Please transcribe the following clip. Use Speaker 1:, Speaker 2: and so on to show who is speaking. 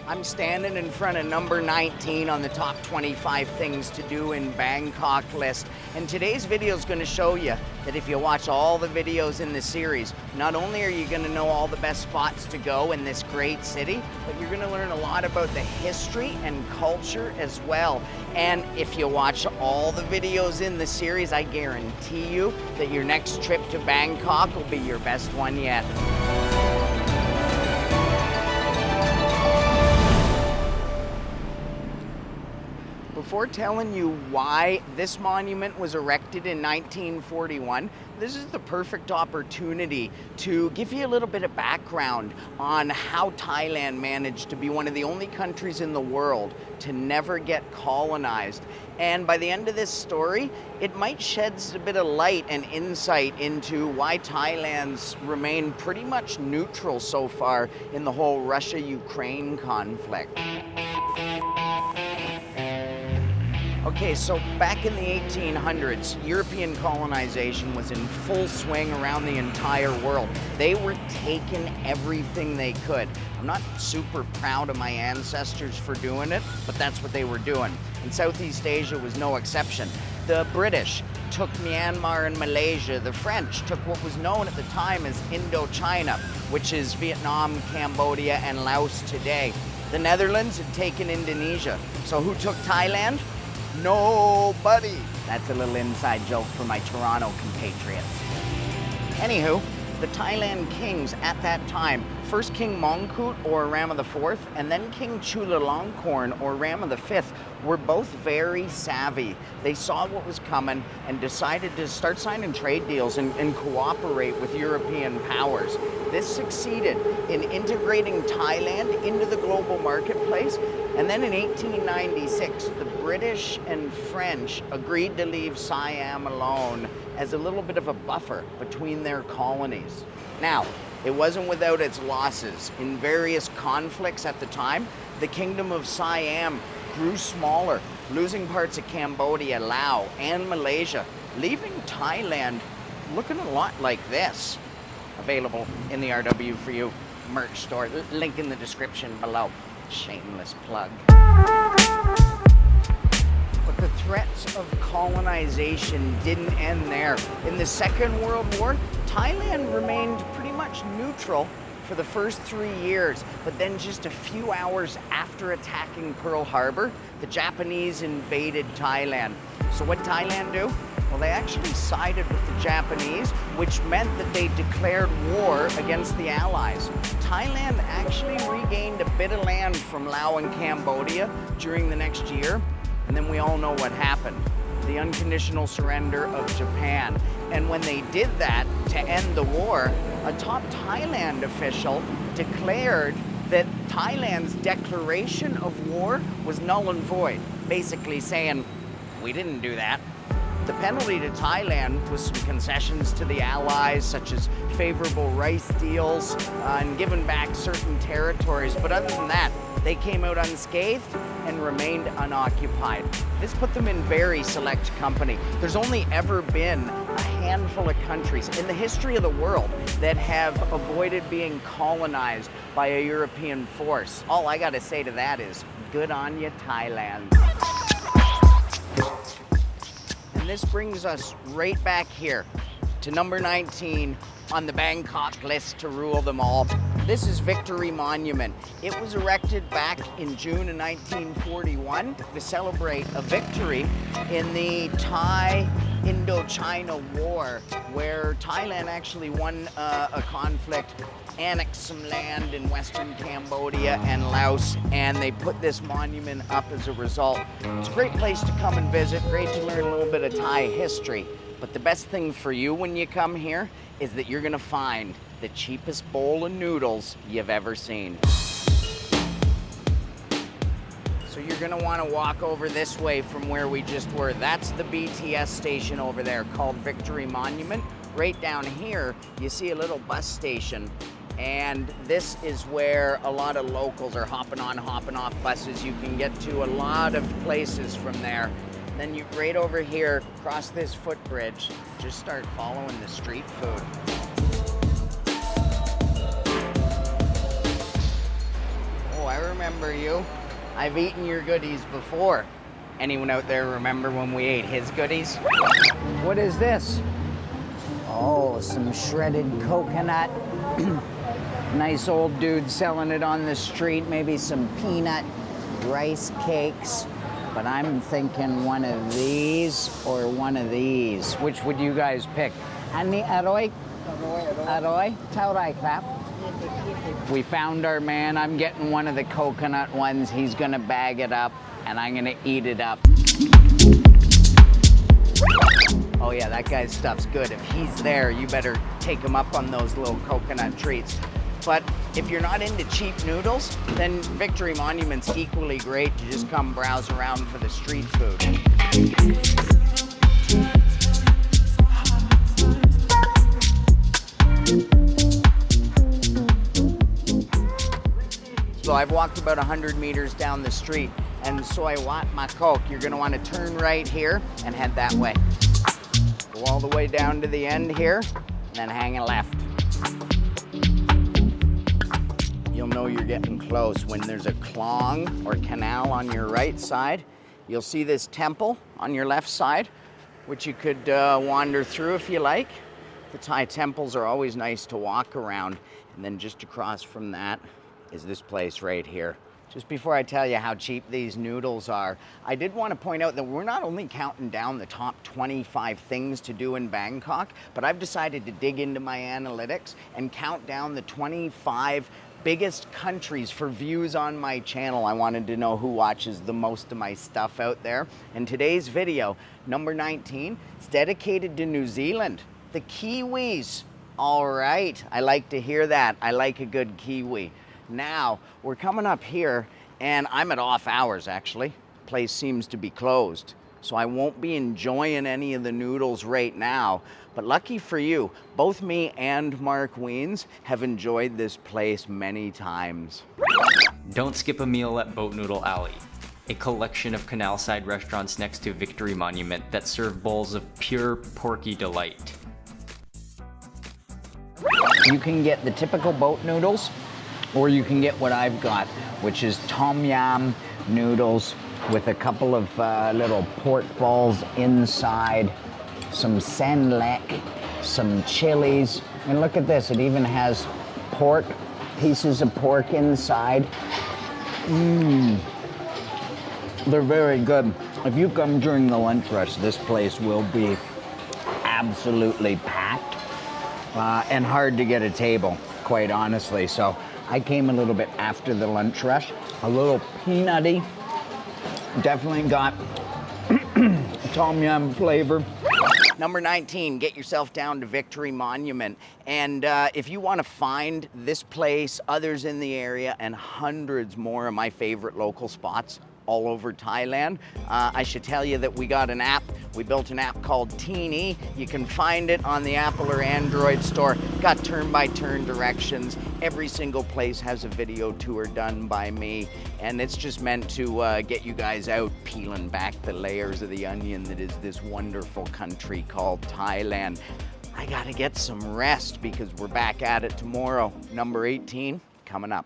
Speaker 1: I'm standing in front of number 19 on the top 25 things to do in Bangkok list. And today's video is going to show you that if you watch all the videos in the series, not only are you going to know all the best spots to go in this great city, but you're going to learn a lot about the history and culture as well. And if you watch all the videos in the series, I guarantee you that your next trip to Bangkok will be your best one yet. Before telling you why this monument was erected in 1941, this is the perfect opportunity to give you a little bit of background on how Thailand managed to be one of the only countries in the world to never get colonized. And by the end of this story, it might shed a bit of light and insight into why Thailand's remained pretty much neutral so far in the whole Russia-Ukraine conflict. Okay, so back in the 1800s, European colonization was in full swing around the entire world. They were taking everything they could. I'm not super proud of my ancestors for doing it, but that's what they were doing. And Southeast Asia was no exception. The British took Myanmar and Malaysia. The French took what was known at the time as Indochina, which is Vietnam, Cambodia, and Laos today. The Netherlands had taken Indonesia. So who took Thailand? Nobody. That's a little inside joke for my Toronto compatriots. Anywho, the Thailand kings at that time, first King Mongkut or Rama IV, and then King Chulalongkorn or Rama V, were both very savvy. They saw what was coming and decided to start signing trade deals and cooperate with European powers. This succeeded in integrating Thailand into the global marketplace. And then in 1896, the British and French agreed to leave Siam alone as a little bit of a buffer between their colonies. Now, it wasn't without its losses. In various conflicts at the time, the Kingdom of Siam grew smaller, losing parts of Cambodia, Laos, and Malaysia, leaving Thailand looking a lot like this. Available in the RW for You merch store. Link in the description below. Shameless plug. But the threats of colonization didn't end there. In the Second World War, Thailand remained pretty much neutral for the first 3 years, but then just a few hours after attacking Pearl Harbor, the Japanese invaded Thailand. So what did Thailand do? Well, they actually sided with the Japanese, which meant that they declared war against the Allies. Thailand actually regained a bit of land from Laos and Cambodia during the next year, and then we all know what happened. The unconditional surrender of Japan. And when they did that to end the war, a top Thailand official declared that Thailand's declaration of war was null and void, basically saying, we didn't do that. The penalty to Thailand was some concessions to the Allies, such as favorable rice deals and giving back certain territories. But other than that, they came out unscathed and remained unoccupied. This put them in very select company. There's only ever been a handful of countries in the history of the world that have avoided being colonized by a European force. All I gotta say to that is, good on you, Thailand. And this brings us right back here to number 19 on the Bangkok list to rule them all. This is Victory Monument. It was erected back in June of 1941 to celebrate a victory in the Thai Indochina War, where Thailand actually won a conflict, annexed some land in Western Cambodia and Laos, and they put this monument up as a result. It's a great place to come and visit, great to learn a little bit of Thai history. But the best thing for you when you come here is that you're gonna find the cheapest bowl of noodles you've ever seen. So you're gonna wanna walk over this way from where we just were. That's the BTS station over there called Victory Monument. Right down here, you see a little bus station. And this is where a lot of locals are hopping on, hopping off buses. You can get to a lot of places from there. Then you right over here, cross this footbridge, just start following the street food. Oh, I remember remember you. I've eaten your goodies before. Anyone out there remember when we ate his goodies? What is this? Oh, some shredded coconut. Nice old dude selling it on the street. Maybe some peanut rice cakes. But I'm thinking one of these or one of these. Which would you guys pick? Ani aroy? Aroy? Taurai crap. We found our man. I'm getting one of the coconut ones. He's gonna bag it up and I'm gonna eat it up. Oh yeah, that guy's stuff's good. If he's there, you better take him up on those little coconut treats. But if you're not into cheap noodles, then Victory Monument's equally great to just come browse around for the street food. So I've walked about 100 meters down the street, and so I want my Coke. You're gonna wanna turn right here and head that way. Go all the way down to the end here, and then hang a left. You'll know you're getting close when there's a klong or canal on your right side. You'll see this temple on your left side, which you could wander through if you like. The Thai temples are always nice to walk around. And then just across from that is this place right here. Just before I tell you how cheap these noodles are, I did want to point out that we're not only counting down the top 25 things to do in Bangkok, but I've decided to dig into my analytics and count down the 25 biggest countries for views on my channel. I wanted to know who watches the most of my stuff out there. And today's video, number 19, is dedicated to New Zealand. The Kiwis. All right, I like to hear that. I like a good Kiwi. Now, we're coming up here, and I'm at off hours, actually. The place seems to be closed, so I won't be enjoying any of the noodles right now. But lucky for you, both me and Mark Wiens have enjoyed this place many times.
Speaker 2: Don't skip a meal at Boat Noodle Alley, a collection of canal-side restaurants next to Victory Monument that serve bowls of pure porky delight.
Speaker 1: You can get the typical boat noodles, or you can get what I've got, which is tom yum noodles with a couple of little pork balls inside, some sen lek, some chilies, and look at this, it even has pork, pieces of pork inside. They're very good. If you come during the lunch rush, this place will be absolutely packed and hard to get a table, quite honestly. So I came a little bit after the lunch rush, a little peanutty, definitely got tom yum flavor. Number 19, get yourself down to Victory Monument. And if you want to find this place, others in the area, and hundreds more of my favorite local spots all over Thailand, I should tell you that we got an app. We built an app called Teeny. You can find it on the Apple or Android store. Got turn-by-turn directions. Every single place has a video tour done by me, and it's just meant to get you guys out peeling back the layers of the onion that is this wonderful country called Thailand. I gotta get some rest because we're back at it tomorrow. Number 18 coming up.